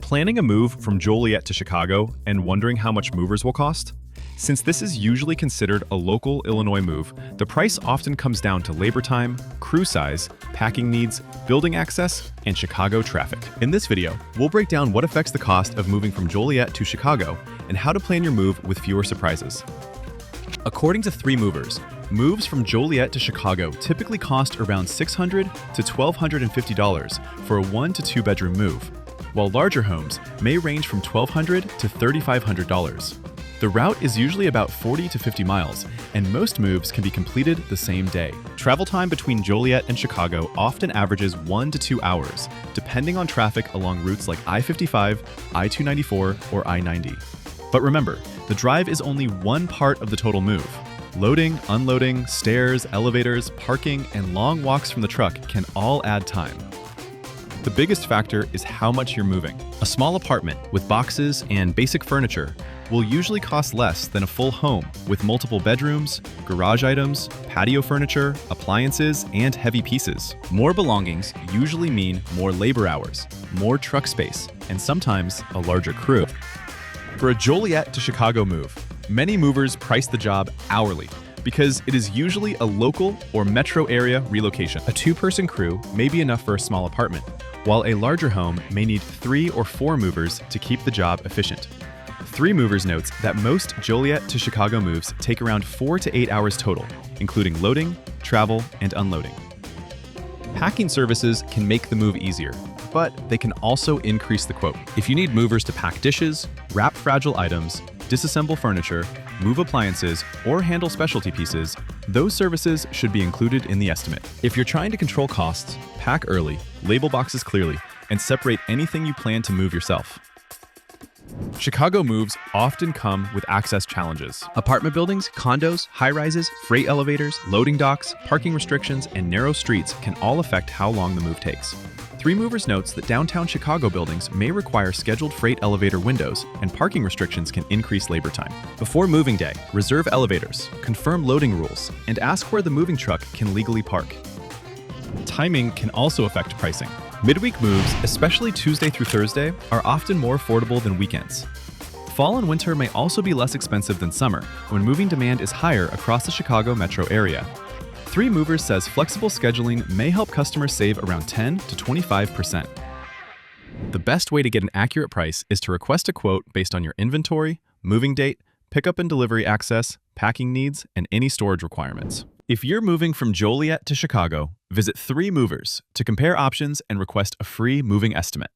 Planning a move from Joliet to Chicago and wondering how much movers will cost? Since this is usually considered a local Illinois move, the price often comes down to labor time, crew size, packing needs, building access, and Chicago traffic. In this video, we'll break down what affects the cost of moving from Joliet to Chicago and how to plan your move with fewer surprises. According to 3 movers, moves from Joliet to Chicago typically cost around $600 to $1,250 for a 1 to 2 bedroom move, while larger homes may range from $1,200 to $3,500. The route is usually about 40 to 50 miles, and most moves can be completed the same day. Travel time between Joliet and Chicago often averages 1 to 2 hours, depending on traffic along routes like I-55, I-294, or I-90. But remember, the drive is only one part of the total move. Loading, unloading, stairs, elevators, parking, and long walks from the truck can all add time. The biggest factor is how much you're moving. A small apartment with boxes and basic furniture will usually cost less than a full home with multiple bedrooms, garage items, patio furniture, appliances, and heavy pieces. More belongings usually mean more labor hours, more truck space, and sometimes a larger crew. For a Joliet to Chicago move, many movers price the job hourly because it is usually a local or metro area relocation. A 2-person crew may be enough for a small apartment, while a larger home may need 3 or 4 movers to keep the job efficient. 3 Movers notes that most Joliet to Chicago moves take around 4 to 8 hours total, including loading, travel, and unloading. Packing services can make the move easier, but they can also increase the quote. If you need movers to pack dishes, wrap fragile items, disassemble furniture, move appliances, or handle specialty pieces, those services should be included in the estimate. If you're trying to control costs, pack early, label boxes clearly, and separate anything you plan to move yourself. Chicago moves often come with access challenges. Apartment buildings, condos, high-rises, freight elevators, loading docks, parking restrictions, and narrow streets can all affect how long the move takes. 3 Movers notes that downtown Chicago buildings may require scheduled freight elevator windows, and parking restrictions can increase labor time. Before moving day, reserve elevators, confirm loading rules, and ask where the moving truck can legally park. Timing can also affect pricing. Midweek moves, especially Tuesday through Thursday, are often more affordable than weekends. Fall and winter may also be less expensive than summer, when moving demand is higher across the Chicago metro area. 3 Movers says flexible scheduling may help customers save around 10 to 25%. The best way to get an accurate price is to request a quote based on your inventory, moving date, pickup and delivery access, packing needs, and any storage requirements. If you're moving from Joliet to Chicago, visit 3 Movers to compare options and request a free moving estimate.